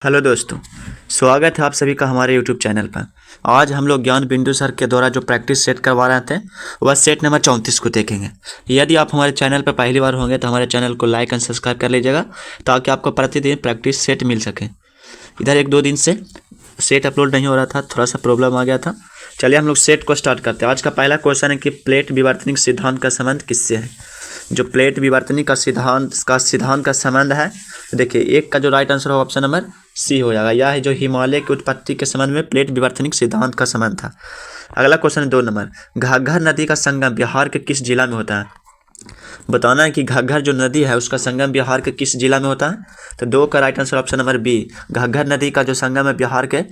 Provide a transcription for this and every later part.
Hello दोस्तों, स्वागत है आप सभी का हमारे यूट्यूब चैनल पर। आज हम लोग ज्ञान बिंदु सर के द्वारा जो प्रैक्टिस सेट करवा रहे थे वह सेट नंबर 34 को देखेंगे। यदि आप हमारे चैनल पर पहली बार होंगे तो हमारे चैनल को लाइक एंड सब्सक्राइब कर लीजिएगा ताकि आपको प्रतिदिन प्रैक्टिस सेट मिल सके। इधर एक दो दिन से सेट अपलोड नहीं हो रहा था, थोड़ा सा प्रॉब्लम आ गया था। चलिए हम लोग सेट को स्टार्ट करते हैं। आज का पहला क्वेश्चन है कि प्लेट विवर्तनिक सिद्धांत का संबंध किससे है। जो प्लेट विवर्तनिक का सिद्धांत का संबंध है, तो देखिए एक का जो राइट आंसर होगा ऑप्शन नंबर सी हो जाएगा। यह है जो हिमालय की उत्पत्ति के संबंध में प्लेट विवर्तनिक सिद्धांत का संबंध था। अगला क्वेश्चन है 2 नंबर, घग्गर नदी का संगम बिहार के किस जिला में होता है। बताना है कि घग्गर जो नदी है उसका संगम बिहार के किस जिला में होता है। तो 2 का right answer option number B, Ghaggar नदी का जो संगम है बिहार के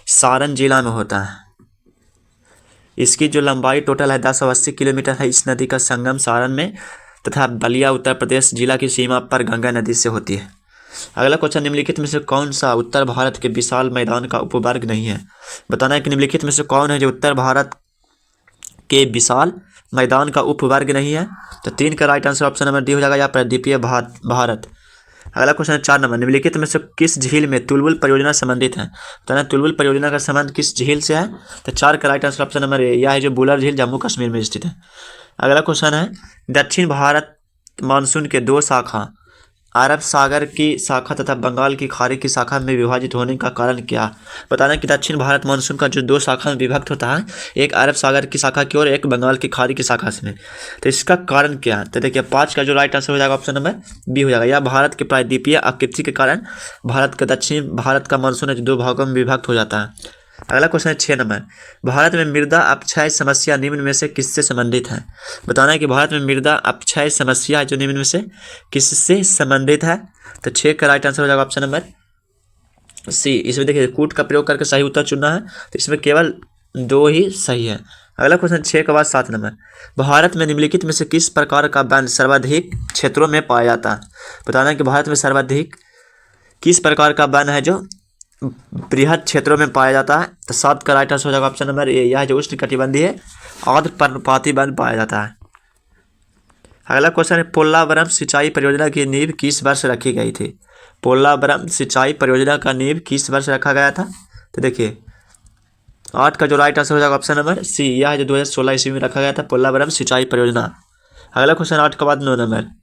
सारण जिला में होता है। इसकी जो लंबाई टोटल है 1080 किलोमीटर है। इस नदी का संगम सारण में तथा बलिया उत्तर प्रदेश जिला की सीमा पर गंगा नदी से होती है। अगला क्वेश्चन, निम्नलिखित में से कौन सा उत्तर भारत के विशाल मैदान का उपवर्ग नहीं है। बताना है कि निम्नलिखित में से कौन है जो उत्तर भारत के विशाल मैदान का उपवर्ग नहीं है। तो 3 का right answer option number D हो जाएगा, या प्रदीपीय भारत। अगला क्वेश्चन है 4 नंबर, निम्नलिखित में से किस झील में तुलबुल परियोजना संबंधित है। बताना तुलबुल परियोजना का संबंध किस झील से है। तो 4 का right answer option number A, यह है जो बुलर झील जम्मू कश्मीर में स्थित है। अगला क्वेश्चन है, दक्षिण भारत मानसून के 2 शाखा अरब सागर की शाखा तथा बंगाल की खाड़ी की शाखा में विभाजित होने का कारण क्या। बताना कि दक्षिण भारत मानसून का जो 2 शाखा में विभक्त होता है, एक अरब सागर की शाखा की और एक बंगाल की खाड़ी की शाखा से, तो इसका कारण क्या है। तो देखिए 5 का जो राइट आंसर हो जाएगा ऑप्शन नंबर बी हो जाएगा, या भारत के प्रायद्वीपीय आकृति के कारण भारत का दक्षिण भारत का मानसून है जो 2 भागों में विभक्त हो जाता है। अगला क्वेश्चन है 6 नंबर, भारत में मृदा अपक्षय समस्या निम्न में से किससे संबंधित है। बताना है कि भारत में मृदा अपक्षय समस्या जो निम्न में से किससे संबंधित है। तो 6 का राइट आंसर हो जाएगा ऑप्शन नंबर सी। इसमें देखिए कूट का प्रयोग करके सही उत्तर चुनना है, तो इसमें केवल 2 ही सही है। अगला क्वेश्चन 6 के बाद 7 नंबर, भारत में निम्नलिखित में से किस प्रकार का वन सर्वाधिक क्षेत्रों में पाया जाता है। बताना है कि भारत में सर्वाधिक किस प्रकार का वन है जो बृहद क्षेत्रों में पाया जाता है। तो 7 का राइट आंसर हो जाएगा ऑप्शन नंबर ए, यह जो उष्णकटिबंधीय आर्द्र पर्णपाती वन पाया जाता है। अगला क्वेश्चन है, पोल्लावरम सिंचाई परियोजना की नींव किस वर्ष रखी गई थी। पोल्लावरम सिंचाई परियोजना का नींव किस वर्ष रखा गया था। तो देखिए 8 का जो राइट आंसर हो जाएगा ऑप्शन नंबर सी, यह जो 2016 ईस्वी में रखा गया था पोल्लावरम सिंचाई परियोजना। अगला क्वेश्चन 8 के बाद 9 नंबर,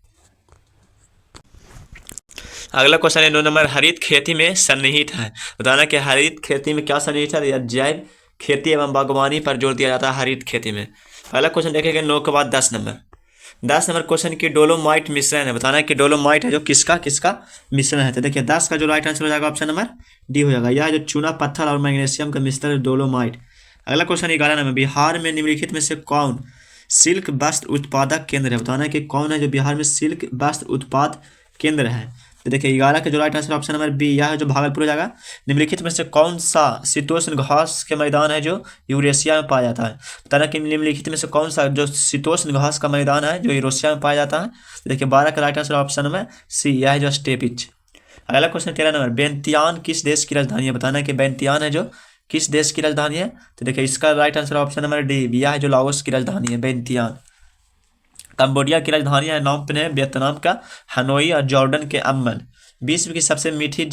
अगला क्वेश्चन है 9 नंबर, हरित खेती में सन्निहित है। बताना कि हरित खेती में क्या सन्निहित है, या जैव खेती एवं बागवानी पर जोर दिया जाता है हरित खेती में। अगला क्वेश्चन देखेंगे 9 के बाद 10 नंबर। 10 नंबर क्वेश्चन की डोलोमाइट मिश्रण है। बताना है कि डोलोमाइट है जो किसका किसका मिश्रण है। तो देखिए 10 का जो राइट आंसर हो जाएगा ऑप्शन नंबर डी हो जाएगा, यह जो चूना पत्थर और मैग्नीशियम का मिश्रण डोलोमाइट। अगला क्वेश्चन 11 नंबर, बिहार में निम्नलिखित में से कौन सिल्क वस्त्र उत्पादक केंद्र है। बताना है कि कौन है जो बिहार में सिल्क वस्त्र उत्पाद केंद्र है। तो देखिए 11 का जो right answer option number B, यह है जो भागलपुर हो जाएगा। निम्नलिखित में से कौन सा शीतोष्ण घास के मैदान है जो यूरेशिया में पाया जाता है। बताना कि निम्नलिखित में से कौन सा जो शीतोष्ण घास का मैदान है जो यूरेशिया में पाया जाता है। तो देखिए 12 का right answer option number C, यह है जो स्टेपिच। अगला क्वेश्चन 13 नंबर, बेंतियान किस देश की राजधानी है। बताना है कि बेंतियान है जो किस देश की राजधानी है। तो देखिए इसका right answer option number D, यह है जो लाओस की राजधानी है बेंतियान। कंबोडिया की राजधानी है नॉम पेन्ह, वियतनाम का हनोई और जॉर्डन के अम्मन। विश्व की सबसे मीठे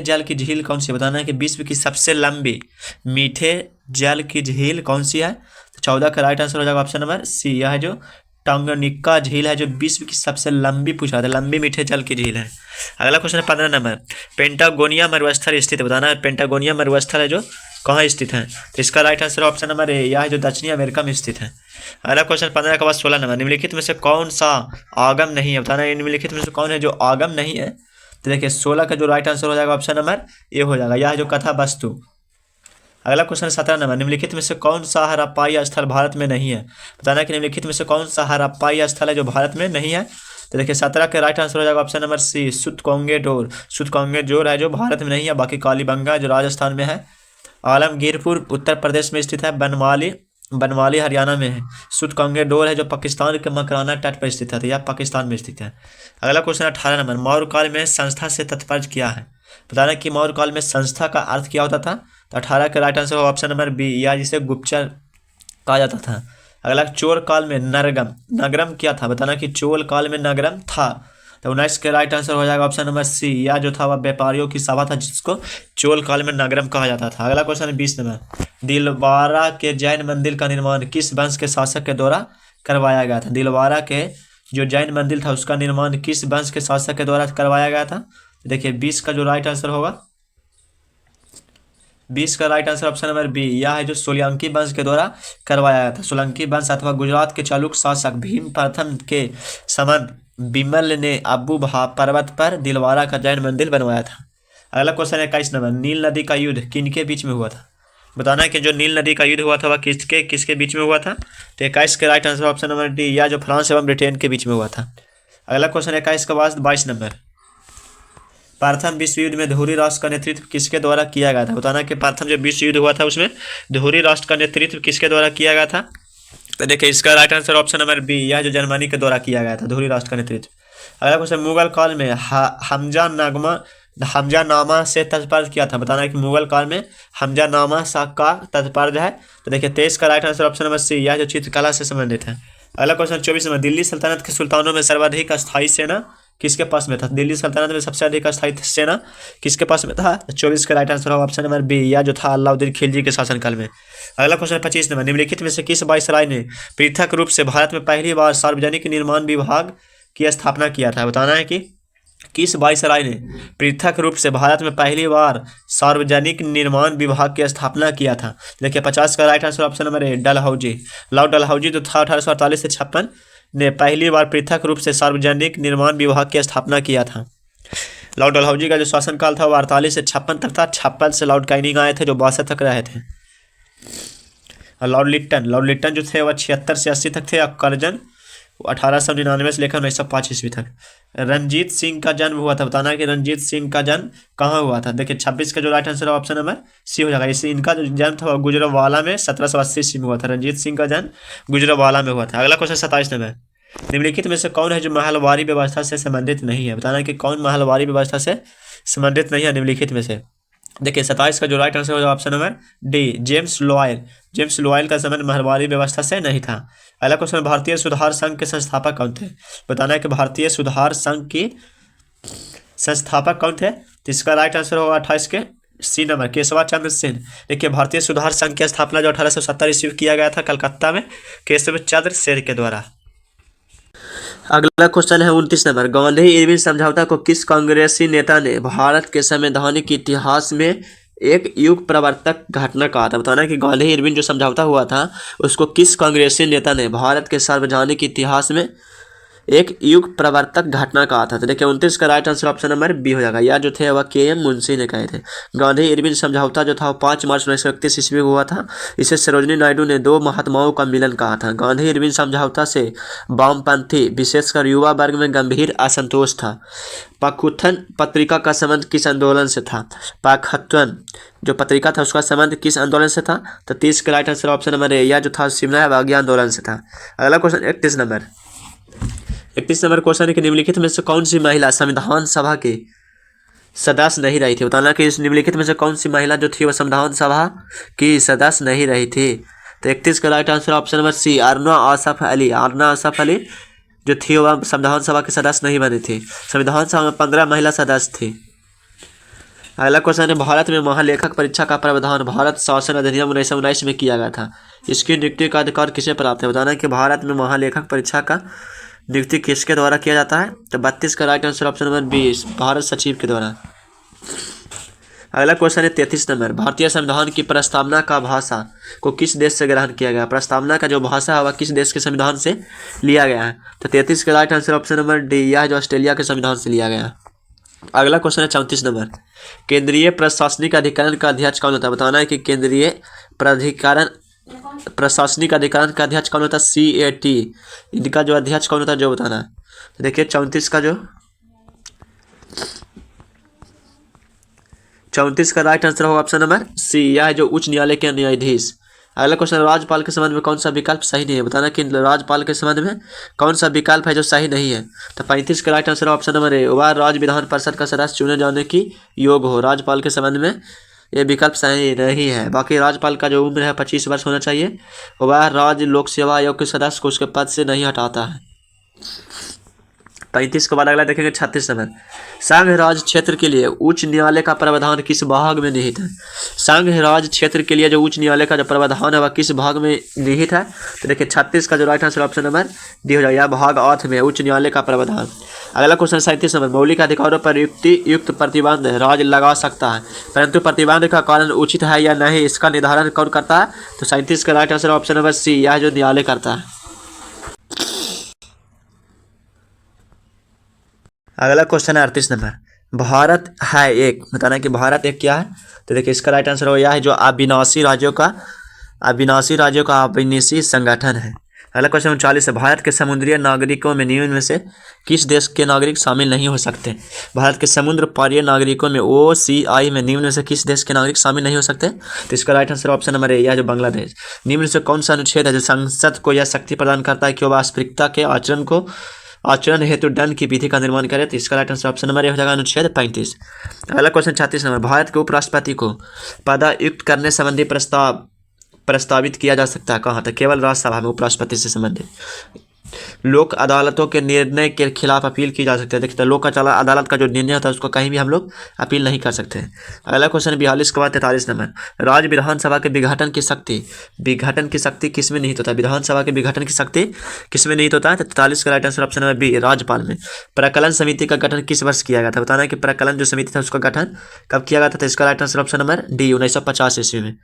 जल की झील कौन सी है। बताना है कि विश्व की सबसे लंबी मीठे जल की झील कौन सी है। तो 14 का राइट आंसर हो जाएगा ऑप्शन नंबर सी, यह है जो टांगनिका झील है जो विश्व की सबसे लंबी पूछा था लंबी मीठे जल की झील है। अगला क्वेश्चन है 15 नंबर, पेंटागोनिया मरुस्थल स्थित है। बताना है पेंटागोनिया मरुस्थल है जो कहाँ स्थित है। तो इसका right answer option number A, यह है जो दक्षिणी अमेरिका में स्थित है। अगला क्वेश्चन 15 के बाद 16 नंबर, निम्नलिखित में से कौन सा आगम नहीं है। बताना है निम्नलिखित में से कौन है जो आगम नहीं है। तो देखिए 16 का जो राइट आंसर हो जाएगा ऑप्शन नंबर ए हो जाएगा, यह जो कथा वस्तु। अगला क्वेश्चन 17 नंबर, निम्नलिखित में से कौन सा हड़प्पाई स्थल भारत में नहीं है। बताना कि निम्नलिखित में से कौन सा हड़प्पाई स्थल है जो भारत में नहीं है। तो देखिए 17 का राइट आंसर हो जाएगा ऑप्शन नंबर सी, सुतकोंगेडोर है जो भारत में नहीं है, बाकी कालीबंगा जो राजस्थान में है, आलमगीरपुर उत्तर प्रदेश में स्थित है, बनवाली हरियाणा में है, सुतकोंगेडोर है जो पाकिस्तान के मकराना तट पर स्थित है, तो यह पाकिस्तान में स्थित है। अगला क्वेश्चन 18 नंबर, मौर्य काल में संस्था से तात्पर्य क्या है। बताना कि मौर्य काल में संस्था का अर्थ क्या होता था। तो 18 का right answer option number B, या जिसे गुप्तचर कहा जाता था। अगला चोल काल में नगरम क्या था। बताना कि चोल काल में नगरम था। तो 19 के राइट आंसर हो जाएगा ऑप्शन नंबर सी। यह जो था वह व्यापारियों की सभा था जिसको चोल काल में नगरम कहा जाता था। अगला क्वेश्चन है 20 नंबर, दिलवारा के जैन मंदिर का निर्माण किस वंश के शासक के द्वारा करवाया गया था? दिलवारा के जो जैन मंदिर था उसका निर्माण किस वंश के शासक के द्वारा करवाया गया था? देखिए 20 का जो राइट आंसर होगा, 20 का right answer option number B, यह है जो सोलंकी वंश के द्वारा करवाया गया था। सोलंकी वंश अथवा गुजरात के चालुक्य शासक भीम प्रथम के समय बिमल ने अब्बू पर्वत पर दिलवारा का जैन मंदिर बनवाया था। अगला क्वेश्चन है 21 नंबर, नील नदी का युद्ध किनके बीच में हुआ था? बताना है कि जो नील नदी का युद्ध हुआ था वह किसके किसके बीच में हुआ था? तो 21 के right answer option number D, या जो फ्रांस एवं ब्रिटेन के बीच में हुआ था। अगला क्वेश्चन 21 के बाद 22 नंबर, प्रथम विश्व युद्ध में धुरी राष्ट्र का नेतृत्व किसके द्वारा किया गया था? बताना कि प्रथम जो विश्व युद्ध हुआ था उसमें धुरी राष्ट्र का नेतृत्व किसके द्वारा किया गया था? तो देखिए इसका right answer option number B, यह जो जर्मनी के द्वारा किया गया था धुरी राष्ट्र का नेतृत्व। अगला क्वेश्चन, मुगल काल में हमजानामा से तात्पर्य किया था? बताना है कि मुगल काल में हमजानामा सा का तात्पर्य है। तो देखिए 23 का right answer option number C, यह जो चित्रकला से संबंधित है। अगला क्वेश्चन 24 नंबर, दिल्ली सल्तनत के सुल्तानों में सर्वाधिक अस्थायी सेना किसके पास में था? दिल्ली सल्तनत में सबसे अधिक अस्थायी सेना किसके पास में था? 24 का राइट आंसर होगा ऑप्शन नंबर बी, या जो था अलाउद्दीन खिलजी के शासनकाल में। अगला क्वेश्चन 25 नंबर, निम्नलिखित में से किस वायसराय ने पृथक रूप से भारत में पहली बार सार्वजनिक निर्माण विभाग की स्थापना किया था? बताना है कि किस वायसराय ने पृथक रूप से भारत में पहली बार सार्वजनिक निर्माण विभाग की स्थापना किया था? देखिए 50 का right answer option number A, Dalhousie. Lord Dalhousie जो था 1848 से 56 ने पहली बार पृथक रूप से सार्वजनिक निर्माण विभाग की स्थापना किया था। लॉर्ड डलहौजी का जो शासनकाल था वो 48 से 56 तक था। 56 से लॉर्ड कैनिंग आए थे जो 62 तक रहे थे। और लॉर्ड लिट्टन जो थे वह 76 से 80 तक थे। और कर्जन 1899 से लेकर 1905 ईस्वी तक। रंजीत सिंह का जन्म हुआ था? बताना है कि रंजीत सिंह का जन्म कहाँ हुआ था? देखिए 26 का जो राइट आंसर है ऑप्शन नंबर सी हो जाएगा। इसे इनका जो जन्म था वह गुजरावाला में 1780 ईस्वी में हुआ था। रंजीत सिंह का जन्म गुजरावाला में हुआ था। अगला क्वेश्चन 27 नंबर, निम्नलिखित में से कौन है जो महलवारी व्यवस्था से संबंधित नहीं है? बताना है कि कौन महलवारी व्यवस्था से संबंधित नहीं है निम्नलिखित में से? देखिए 27 का जो राइट आंसर होगा option number D, James loyal का संबंध महलवारी व्यवस्था से नहीं था। अगला क्वेश्चन, भारतीय सुधार संघ के संस्थापक कौन थे? बताना है कि भारतीय सुधार संघ के संस्थापक कौन थे? तो इसका राइट आंसर होगा 28 के सी नंबर, केशवा चंद्र सेन। देखिए भारतीय सुधार संघ की स्थापना जो 1870 ईस्वी किया गया था कलकत्ता में केशव चंद्र सेन के द्वारा। अगला क्वेश्चन है 29 नंबर, गांधी इरविन समझौता को किस कांग्रेसी नेता ने भारत के संवैधानिक इतिहास में एक युग प्रवर्तक घटना कहा था? बताना है कि गांधी इरविन जो समझौता हुआ था उसको किस कांग्रेसी नेता ने भारत के सार्वजनिक इतिहास में एक युग प्रवर्तक घटना कहा था? तो देखिए 29 का right answer option number B हो जाएगा। यह जो थे वह के एम मुंशी ने कहे थे। गांधी इरविन समझौता जो था वो 5 मार्च 1931 ईस्वी में हुआ था। इसे सरोजिनी नायडू ने दो महात्माओं का मिलन कहा था। गांधी इरविन समझौता से वामपंथी विशेषकर युवा वर्ग में गंभीर असंतोष था। पाखुथन पत्रिका का संबंध किस आंदोलन से था? पाखुथन जो पत्रिका था उसका संबंध किस आंदोलन से था? तो 30 का right answer option number A, यह जो था सिमला अवज्ञा आंदोलन से था। अगला क्वेश्चन 31 नंबर क्वेश्चन है कि निम्नलिखित में से कौन सी महिला संविधान सभा के सदस्य नहीं रही थी? बताना कि इस निम्नलिखित में से कौन सी महिला जो थी वह संविधान सभा की सदस्य नहीं रही थी? तो 31 का right answer option number C, Aruna Asaf Ali जो थी वह संविधान सभा के सदस्य नहीं बनी थी। संविधान सभा में 15 महिला सदस्य थी। अगला क्वेश्चन है, भारत में महालेखक परीक्षा का प्रावधान भारत शासन अधिनियम 1919 में किया गया था। इसकी नियुक्ति का अधिकार किसे प्राप्त है? बताना कि भारत में महालेखक परीक्षा का नियुक्ति किसके द्वारा किया जाता है? तो 32 का right answer option number B, Bharat सचिव के द्वारा। अगला क्वेश्चन है 33 नंबर, भारतीय संविधान की प्रस्तावना का भाषा को किस देश से ग्रहण किया गया? प्रस्तावना का जो भाषा है वह किस देश के संविधान से लिया गया है? तो 33 का right answer option number D, यह जो ऑस्ट्रेलिया के संविधान से लिया गया। अगला क्वेश्चन है 34 नंबर, केंद्रीय प्रशासनिक अधिकरण का अध्यक्ष कौन होता है? बताना है कि केंद्रीय प्रशासनिक अधिकरण का अध्यक्ष कौन होता है? CAT, इनका जो अध्यक्ष कौन होता है जो बताना है। तो देखिए 34 का राइट आंसर होगा ऑप्शन नंबर सी, यह है जो उच्च न्यायालय के न्यायाधीश। अगला क्वेश्चन, राज्यपाल के संबंध में कौन सा विकल्प सही नहीं है? बताना कि राज्यपाल के संबंध में कौन सा विकल्प है जो सही नहीं है? तो 35 का right answer option number A, वह राज्य विधान परिषद का सदस्य चुने जाने की योग हो। राज्यपाल के संबंध में ये विकल्प सही नहीं है। बाकी राज्यपाल का जो उम्र है 25 वर्ष होना चाहिए। वह राज्य लोक सेवा आयोग के सदस्य को उसके पद से नहीं हटाता है। 35 के बाद अगला देखेंगे 36 नंबर। संघ राज्य क्षेत्र के लिए उच्च न्यायालय का प्रावधान किस भाग में निहित है? संघ राज्य क्षेत्र के लिए जो उच्च न्यायालय का जो प्रावधान है वह किस भाग में निहित है? तो देखिए 36 का जो right answer option number D हो जाएगा, भाग 8 में उच्च न्यायालय का प्रावधान। अगला क्वेश्चन 37 नंबर। मौलिक अधिकारों पर युक्त प्रतिबंध राज्य लगा सकता है, परंतु प्रतिबंध का कारण उचित है या नहीं इसका निर्धारण कौन करता है? तो 37 का right answer option number C, यह जो न्यायालय करता है। अगला क्वेश्चन है 38 नंबर। भारत है एक, बताना कि भारत एक क्या है? तो देखिए इसका राइट आंसर हो यह है जो अविनाशी राज्यों का अविनाशी संगठन है। अगला क्वेश्चन 39 है। भारत के समुद्री नागरिकों में निम्न में से किस देश के नागरिक शामिल नहीं हो सकते? भारत के समुद्र पारीय नागरिकों में OCI में निम्न में से किस देश के नागरिक शामिल नहीं हो सकते? तो इसका right answer option number A, यह जो बांग्लादेश। निम्न से कौन सा अनुच्छेद है जो संसद को यह शक्ति प्रदान करता है कि वह अस्पृश्यता के आचरण हेतु दंड की विधि का निर्माण करे? तो इसका right answer option number A हो जाएगा अनुच्छेद 35। अगला क्वेश्चन 36 नंबर। भारत के उपराष्ट्रपति को पदच्युत करने संबंधी प्रस्तावित किया जा सकता है कहाँ तक? केवल राज्यसभा में उपराष्ट्रपति से संबंधित। लोक अदालतों के निर्णय के खिलाफ अपील की जा सकती है। देखिए तो लोक अदालत का जो निर्णय होता है उसको कहीं भी हम लोग अपील नहीं कर सकते। अगला क्वेश्चन 42 के बाद 43 नंबर। राज्य विधानसभा के विघटन की शक्ति किस में निहित होता है? विधानसभा के विघटन की शक्ति किस में निहित होता है? तो 43 का right answer option number B, राज्यपाल में। प्रकलन समिति का गठन किस वर्ष किया गया था? बताना कि प्रकलन जो समिति था उसका गठन कब किया गया था? तो इसका right answer option number D, 1950 ईस्वी में।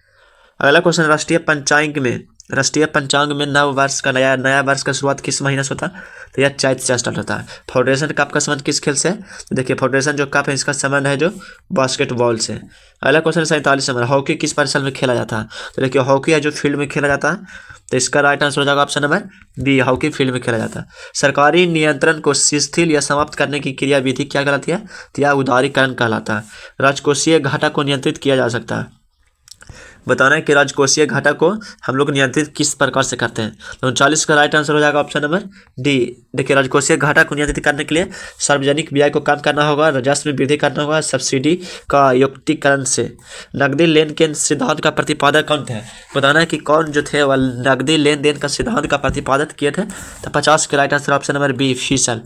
अगला क्वेश्चन राष्ट्रीय पंचांग में नव वर्ष का नया वर्ष का शुरुआत किस महीने से होता है? तो यह चैत से स्टार्ट होता है। फेडरेशन कप का संबंध किस खेल से है? तो देखिए फेडरेशन जो कप है इसका संबंध है जो बास्केटबॉल से। अगला क्वेश्चन 47 नंबर। हॉकी किस परिसर में खेला जाता है? तो देखिए हॉकी है जो फील्ड में खेला जाता है, तो इसका राइट आंसर हो जाएगा option number B, hockey field में खेला जाता है। सरकारी नियंत्रण को शिथिल या समाप्त करने की क्रिया विधि क्या कहलाती है? तो यह उदारीकरण कहलाता है। राजकोषीय घाटा को नियंत्रित किया जा सकता है। बताना है कि राजकोषीय घाटा को हम लोग नियंत्रित किस प्रकार से करते हैं? तो 39 का राइट आंसर हो जाएगा ऑप्शन नंबर डी। देखिए राजकोषीय घाटा को नियंत्रित करने के लिए सार्वजनिक व्यय को कम करना होगा, राजस्व में वृद्धि करना होगा, सब्सिडी का युक्तिकरण से। नकदी लेन देन सिद्धांत का प्रतिपादक कौन थे? बताना है कि कौन जो थे वह नकदी लेन देन का सिद्धांत का प्रतिपादक किए थे? तो 50 का right answer option number B, फीसल।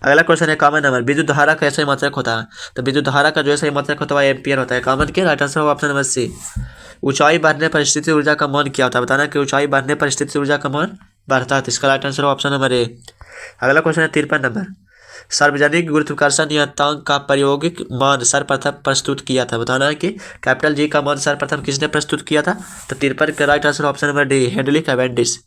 अगला क्वेश्चन है 51 नंबर। विद्युत धारा का ऐसा ही मात्रक होता है? तो विद्युत धारा का जो ऐसा ही मात्रक होता है एम्पियर होता है। 51 के राइट आंसर होगा ऑप्शन नंबर सी। ऊंचाई बढ़ने पर स्थितिज ऊर्जा का मान क्या होता है? बताना कि ऊंचाई बढ़ने पर स्थितिज ऊर्जा का मान बढ़ता है, तो इसका राइट आंसर होगा ऑप्शन नंबर ए। अगला क्वेश्चन है 53 नंबर। सार्वजनिक गुरुत्वाकर्षण नियतांक का प्रायोगिक मान सर्वप्रथम प्रस्तुत किया था? बताना है कि कैपिटल जी का मान सर्वप्रथम किसने प्रस्तुत किया था? तो 53 का right answer option number D, Henry Cavendish.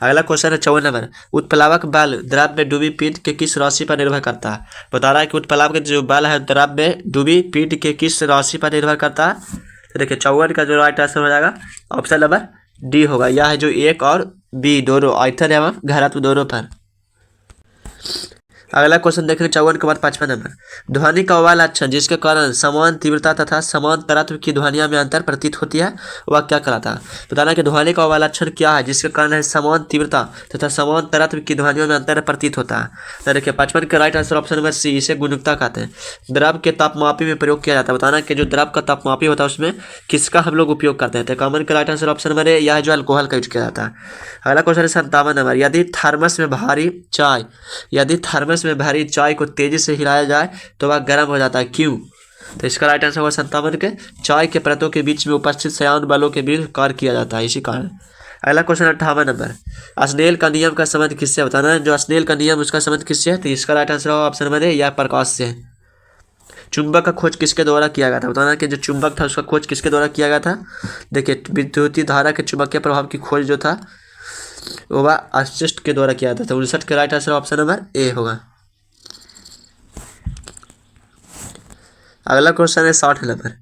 अगला क्वेश्चन है 54 नंबर। उत्प्लावक बल द्रव में डूबी पिंड के किस राशि पर निर्भर करता है? बता रहा है कि उत्प्लावक जो बल है द्रव में डूबी पिंड के किस राशि पर निर्भर करता है? तो देखिए 54 का जो राइट आंसर हो जाएगा ऑप्शन नंबर डी होगा, यह है जो एक और बी दोनों आयतन एवं घनत्व दोनों पर। अगला क्वेश्चन देखेंगे 54 के बाद 55 नंबर। ध्वनि का वह लक्षण जिसके कारण समान तीव्रता तथा समान तरत्व की ध्वनियों में अंतर प्रतीत होती है वह क्या कहलाता है? बताना कि ध्वनि का वह लक्षण क्या है जिसके कारण है समान तीव्रता तथा समान तरत्व की ध्वनियों में अंतर प्रतीत होता है? तो देखिए 55 का right answer option number C, इसे गुणुकता कहते हैं। द्रव के तापमापी में प्रयोग किया जाता है। बताना कि जो द्रव का तापमापी होता है उसमें किसका हम लोग उपयोग करते हैं? तो कॉमन का right answer option number A, यह जो अल्कोहल का यूज किया जाता है। अगला क्वेश्चन है 57 नंबर। यदि थर्मस में भारी चाय को तेजी से हिलाया जाए तो वह गर्म हो जाता है, क्यों? तो इसका राइट आंसर होगा 57 के, चाय के परतों के बीच में उपस्थित सयान बलों के विरुद्ध कार्य किया जाता है, इसी कारण। अगला क्वेश्चन 58 नंबर। स्नेल का नियम का संबंध किससे? बताना है जो स्नेल का नियम उसका संबंध किससे है? तो इसका राइट आंसर होगा ऑप्शन नंबर ए, यह प्रकाश से है। चुंबक का खोज किसके द्वारा किया गया था? बताना कि जो चुंबक था उसका खोज किसके द्वारा किया गया था? देखिए विद्युतीय धारा के चुंबकीय प्रभाव की खोज जो था वो अर्स्टिस्ट के द्वारा किया था। तो 59 के right answer option number A होगा। अगला क्वेश्चन है 60 नंबर।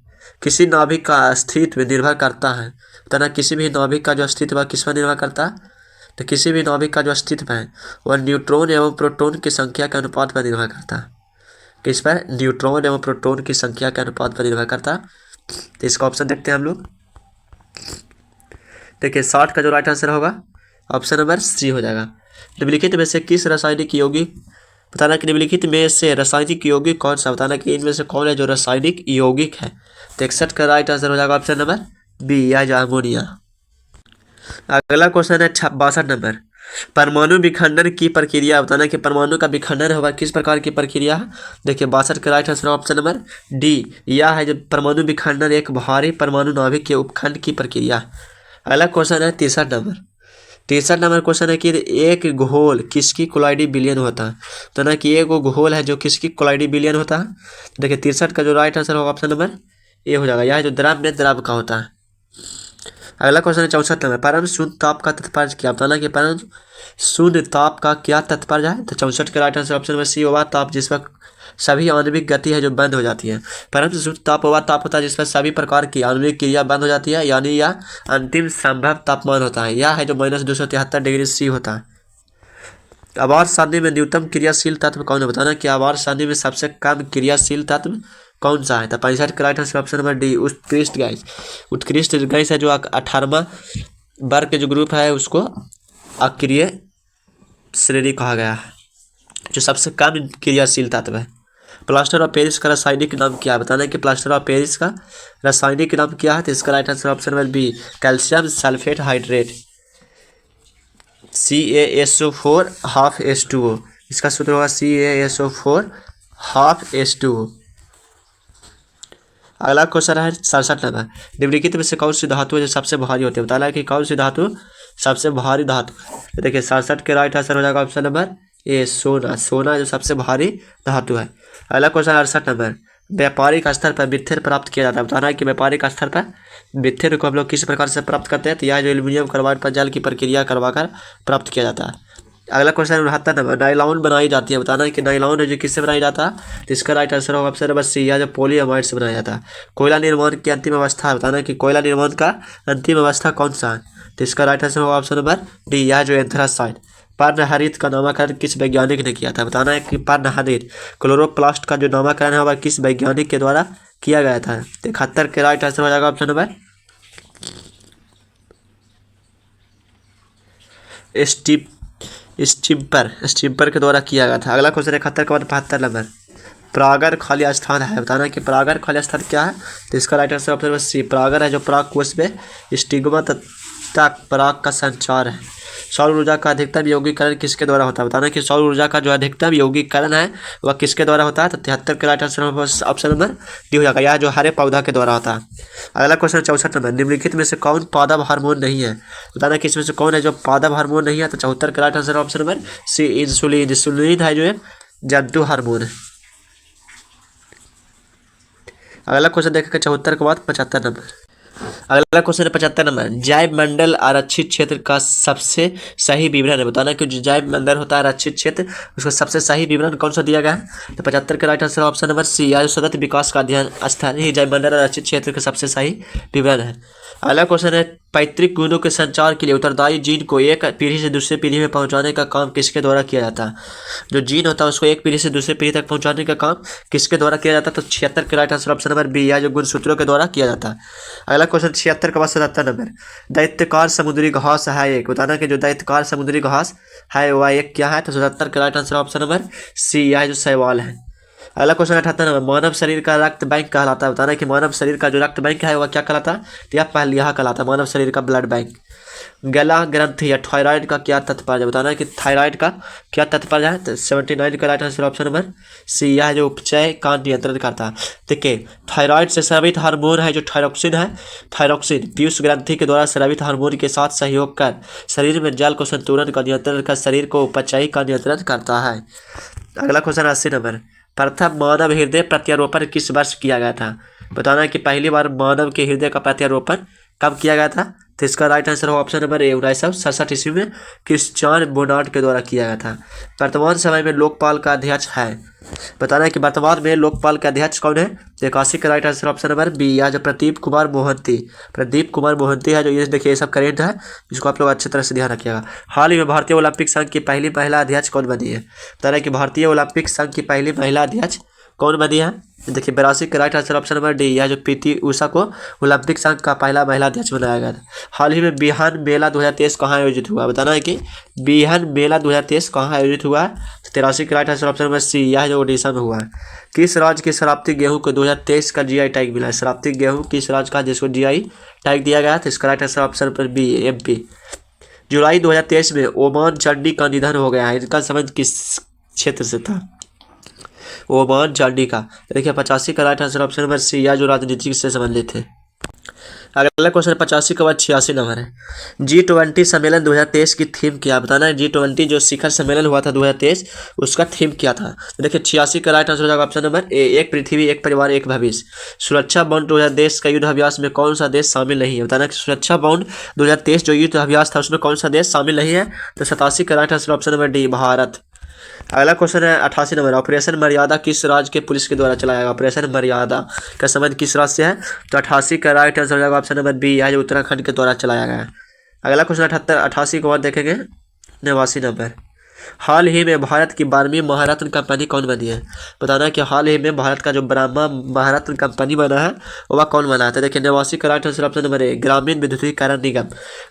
किसी नाभिक का अस्तित्व निर्भर करता है? बताना किसी भी नाभिक का जो अस्तित्व किस पर निर्भर करता है? तो किसी भी नाभिक का जो अस्तित्व है वह न्यूट्रॉन एवं प्रोटॉन की संख्या के अनुपात पर निर्भर करता है। किस पर? न्यूट्रॉन एवं प्रोटॉन की संख्या के अनुपात पर निर्भर करता है। तो इसका ऑप्शन देखते हैं हम लोग। देखिए 60 का जो राइट आंसर होगा ऑप्शन नंबर सी हो जाएगा। निम्नलिखित में से किस रासायनिक यौगिक, बताना कि निम्नलिखित में से रासायनिक यौगिक कौन सा? बताना कि इनमें से कौन है जो रासायनिक यौगिक है? तो 61 का राइट आंसर हो जाएगा ऑप्शन नंबर बी यह जो अमोनिया। अगला क्वेश्चन है 62 नंबर, परमाणु विखंडन की प्रक्रिया बताना कि परमाणु का विखंडन होगा किस प्रकार की प्रक्रिया है। देखिए 62 का right answer option number D, यह है जो परमाणु विखंडन एक भारी परमाणु नाभिक के उपखंड की प्रक्रिया। अगला क्वेश्चन है 63 नंबर, 63 नंबर क्वेश्चन है कि एक घोल किसकी कोलाइडी बिलियन होता है। तो ना कि एक घोल है जो किसकी कोलाइडी बिलियन होता है। देखिए 63 का जो राइट आंसर होगा ऑप्शन नंबर ए हो जाएगा, यह जो द्रव में द्रव का होता है। अगला क्वेश्चन है 64 नंबर, परम शून्य ताप का तात्पर्य क्या बताना कि परम शून्य ताप का क्या तात्पर्य है। तो 64 का right answer option number C होगा, ताप जिस पर सभी आणविक गति है जो बंद हो जाती है। परम शून्य ताप वह ताप होता है जिस पर सभी प्रकार की आणविक क्रिया बंद हो जाती है, यानी यह अंतिम संभव तापमान होता है। यह है जो -273 डिग्री सी होता है। आवार सारणी में न्यूनतम क्रियाशील तत्व कौन है बताना कि आवार सारणी में सबसे कम क्रियाशील तत्व कौन सा है। तो 65 का right answer option number D, उत्कृष्ट गैस। उत्कृष्ट गैस है जो 18वां वर्ग के जो ग्रुप है उसको अक्रिय श्रेणी कहा गया है, जो सबसे कम क्रियाशील तत्व है। प्लास्टर ऑफ पेरिस का रासायनिक नाम क्या है बताना कि प्लास्टर ऑफ पेरिस का रासायनिक नाम क्या है। तो इसका right answer option number B, calcium sulphate hydrate, CaSO4 half H2O। इसका सूत्र होगा CaSO4 हाफ H2O। अगला क्वेश्चन है 67 नंबर, निम्नलिखित में से कौन सी धातु है जो सबसे भारी होती है बताना है कि कौन सी धातु सबसे भारी धातु। तो देखिए 67 के राइट आंसर हो जाएगा ऑप्शन नंबर ए, सोना। सोना जो सबसे भारी धातु है। अगला क्वेश्चन 68 नंबर, व्यापारिक स्तर पर विथर प्राप्त किया जाता है बताना है कि व्यापारिक स्तर पर विथर को हम लोग किस प्रकार से प्राप्त करते हैं। तो यह जो एल्यूमिनियम कार्बाइड पर जल की प्रक्रिया करवाकर प्राप्त किया जाता है। अगला क्वेश्चन 69 नंबर, नाइलॉन बनाई जाती है बताना है कि नाइलॉन है जो किससे बनाया जाता है। तो इसका राइट आंसर होगा ऑप्शन नंबर सी, यह जो पॉलीअमाइड से बनाया जाता है। कोयला निर्माण की अंतिम अवस्था बताना है कि कोयला निर्माण का अंतिम अवस्था कौन सा है। तो इसका राइट आंसर होगा ऑप्शन नंबर डी, यह जो एंथ्रासाइड। पर्णहरित का नामकरण किस वैज्ञानिक ने किया था बताना है कि पर्णहरित क्लोरोप्लास्ट का जो नामकरण है वह किस वैज्ञानिक के द्वारा किया गया था। 71 के राइट आंसर हो जाएगा ऑप्शन नंबर स्टिम्पर के द्वारा किया गया था। अगला क्वेश्चन 71 के बाद 72 नंबर, परागर खाली स्थान है बताना कि परागर खाली स्थान क्या है। तो इसका right answer option number C, परागर है जो पराग कोश में स्टिग्मा तक पराग का संचार है। सौर ऊर्जा का अधिकतम यौगिकरण किसके द्वारा होता है बताना कि सौर ऊर्जा का जो अधिकतम यौगिकरण है वह किसके द्वारा होता है। तो 73 के right answer option number D हो जाएगा, यह जो हरे पौधा के द्वारा होता है। अगला क्वेश्चन 64 नंबर, निम्नलिखित में से कौन पादप हार्मोन नहीं है बताना कि इसमें से कौन है जो पादप हार्मोन नहीं है। तो 74 का right answer option number C, insulin. Insulin है जो है जंतु हार्मोन है। अगला क्वेश्चन देखेगा 74 के बाद 75 नंबर। अगला क्वेश्चन है 75 नंबर, जैव मंडल आरक्षित क्षेत्र का सबसे सही विवरण है बताना कि जो जैव मंडल होता है आरक्षित क्षेत्र उसका सबसे सही विवरण कौन सा दिया गया है। तो 75 का right answer option number C, या सतत विकास का अध्ययन स्थान ही जैव मंडल आरक्षित क्षेत्र का सबसे सही विवरण है। अगला क्वेश्चन है, पैतृक गुणों के संचार के लिए उत्तरदायी जीन को एक पीढ़ी से दूसरे पीढ़ी में पहुंचाने का काम किसके द्वारा किया जाता है। जो जीन होता है उसको एक पीढ़ी से दूसरे पीढ़ी तक पहुंचाने का काम किसके द्वारा किया जाता है। तो 76 के right answer option number B, या जो गुणसूत्रों के द्वारा किया जाता है। अगला क्वेश्चन 76 के बाद 77 नंबर, दैत्यकार समुद्री घास है एक बताना कि जो दैत्यकार समुद्री घास है वह एक क्या है। तो 77 का right answer option number C, यह जो शैवाल है। अगला क्वेश्चन 78 नंबर, मानव शरीर का रक्त बैंक कहलाता है बताना कि मानव शरीर का जो रक्त बैंक है वह क्या कहलाता है। तो यह पहले यह कहलाता है मानव शरीर का ब्लड बैंक। गला ग्रंथि या थायराइड का क्या तात्पर्य बताना है कि थायराइड का क्या तात्पर्य है। तो 79 का right answer option number C, यह जो उपचय का नियंत्रण करता है। देखिए थायराइड से स्रावित हार्मोन है जो थायरोक्सिन है। थायरोक्सिन पीयूष ग्रंथि के द्वारा स्रावित हार्मोन के साथ सहयोग कर शरीर में जल को संतुलन का नियंत्रण कर शरीर को उपचय का नियंत्रण करता है। अगला क्वेश्चन 80 नंबर, प्रथम मानव हृदय प्रत्यारोपण किस वर्ष किया गया था बताना कि पहली बार मानव के हृदय का प्रत्यारोपण कब किया गया था। तो इसका राइट आंसर हो ऑप्शन नंबर ए, 1967 ईस्वी में क्रिश्चियन बोनार्ड के द्वारा किया गया था। वर्तमान समय में लोकपाल का अध्यक्ष है बताना है कि वर्तमान में लोकपाल के अध्यक्ष कौन है। 81 का right answer option number B, या जो प्रदीप कुमार मोहंती। प्रदीप कुमार मोहंती है जो ये देखिए ये सब करेंट है, इसको आप लोग अच्छी तरह से ध्यान रखिएगा। हाल ही में भारतीय ओलंपिक संघ की पहली महिला अध्यक्ष कौन बनी है बताना है कि भारतीय ओलंपिक संघ की पहली महिला अध्यक्ष कौन बनी है? देखिए 82 का right answer option number D, यह जो पीटी उषा को ओलंपिक संघ का पहला महिला अध्यक्ष बनाया गया था। हाल ही में बिहान मेला 2023 कहाँ आयोजित हुआ? बताना है कि बिहान मेला 2023 कहाँ आयोजित हुआ है? 83 का right answer option number C, यह जो ओडिशा में हुआ है। किस राज्य के शराबती गेहूं को 2023 का जीआई टैग मिला है? शराबती गेहूं किस राज्य का जिसको जीआई टैग दिया गया? तो इसका right answer option number B, MP. जुलाई 2023 में ओमान चांडी का निधन हो गया है, इनका संबंध किस क्षेत्र से था? ओमान चांडी का। देखिए 85 का right answer option number C, या जो राजनीति से संबंधित थे। अगला क्वेश्चन 85 के बाद 86 नंबर है। G20 सम्मेलन 2023 की थीम क्या? बताना है G20 जो शिखर सम्मेलन हुआ था 2023 उसका थीम क्या था? तो देखिए 86 का राइट आंसर हो जाएगा ऑप्शन नंबर ए, एक पृथ्वी एक परिवार एक भविष्य। सुरक्षा बाउंड 2023 का युद्ध अभ्यास में कौन सा देश शामिल नहीं है? बताना कि सुरक्षा बाउंड 2023 जो युद्ध अभ्यास था उसमें कौन सा देश शामिल नहीं है? तो 87 का right answer option number D, Bharat. अगला क्वेश्चन है 88 नंबर। ऑपरेशन मर्यादा किस राज्य के पुलिस के द्वारा चलाया गया? ऑपरेशन मर्यादा का संबंध किस राज्य से है? तो 88 का राइट आंसर हो जाएगा ऑप्शन नंबर बी, यह जो उत्तराखंड के द्वारा चलाया गया है। अगला क्वेश्चन 88 को और देखेंगे 89 नंबर। हाल ही में भारत की 12वीं महारत्न कंपनी कौन बनी है? बताना है कि हाल ही में भारत का जो 12वां महारत्न कंपनी बना है वह कौन बना है? तो देखिए 89 का right answer option number A, ग्रामीण विद्युतीकरण निगम।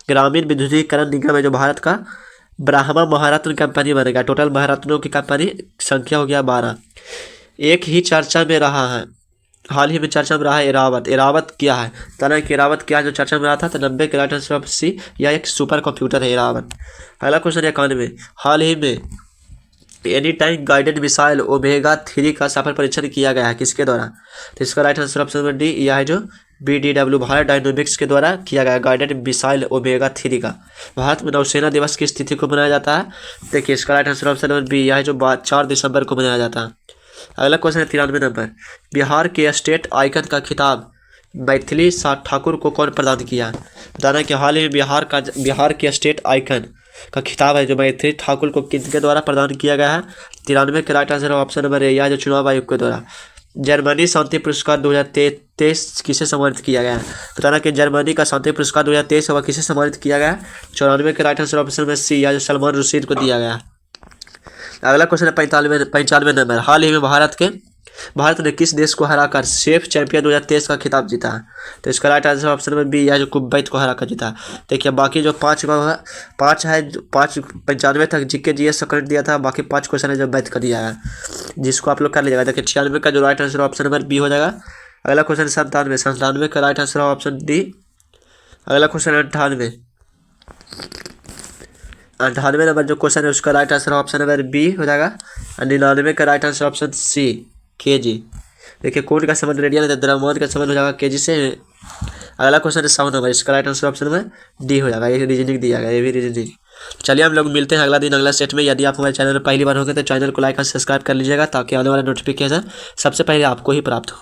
ग्रामीण विद्युतीकरण निगम है जो भारत का 12वां महारत्न कंपनी बनेगा। टोटल महारत्नों की कंपनी संख्या हो गया 12। एक ही चर्चा में रहा है, हाल ही में चर्चा में रहा है एरावत। एरावत क्या है? बताना कि एरावत क्या जो चर्चा में रहा था? तो 90 के राइट आंसर ऑप्शन सी, यह एक सुपर कंप्यूटर है एरावत। अगला क्वेश्चन 91। हाल ही में any time guided missile omega 3 का सफल परीक्षण किया गया है, किसके द्वारा? तो इसका right answer option number D, यह है जो BDW भारत डायनोमिक्स के द्वारा किया गया गाइडेड मिसाइल ओमेगा 3 का। भारत में नौसेना दिवस किस तिथि को मनाया जाता है? देखिए इसका right answer option number B, यह है जो 4 दिसंबर को मनाया जाता है। अगला क्वेश्चन है 93 नंबर। बिहार के स्टेट आइकन का खिताब मैथिली ठाकुर को कौन प्रदान किया? बताना कि हाल ही में बिहार के स्टेट आइकन का खिताब है जो मैथिली ठाकुर को किनके द्वारा प्रदान किया गया है? 93 के right answer option number A, यह जो चुनाव आयोग के द्वारा। जर्मनी शांति पुरस्कार 2023 किसे सम्मानित किया गया है? बताना कि जर्मनी का शांति पुरस्कार 2023 वह किसे सम्मानित किया गया है? 94 के राइट आंसर ऑप्शन में सी, या जो सलमान रुशीद को दिया गया। अगला क्वेश्चन है 95 नंबर। हाल ही में भारत ने किस देश को हराकर शेफ चैंपियन 2023 का खिताब जीता है? तो इसका राइट आंसर ऑप्शन में बी, यह जो कुवैत को हराकर जीता। देखिए बाकी जो 5 है 95 तक जीके जीएस करंट दिया था, बाकी 5 क्वेश्चन है जो मैथ का दिया है, जिसको आप लोग कर लीजिएगा। देखिए 96 का जो right answer option number B हो जाएगा। अगला क्वेश्चन 97 का राइट आंसर ऑप्शन डी। अगला क्वेश्चन 98 नंबर जो क्वेश्चन है उसका right answer option number B हो जाएगा। 99 का right answer option C, KG. देखिए कोड का संबंध रेडियन है, द्रव्यमान का संबंध हो जाएगा केजी से। अगला क्वेश्चन है 100 नंबर, इसका राइट आंसर ऑप्शन में डी हो जाएगा। ये रीजनिंग दिया गया, ये भी रीजनिंग। चलिए हम लोग मिलते हैं अगला दिन अगला सेट में। यदि आप हमारे चैनल पर पहली बार होंगे तो चैनल को लाइक और सब्सक्राइब कर लीजिएगा ताकि आने वाला नोटिफिकेशन सबसे पहले आपको ही प्राप्त हो।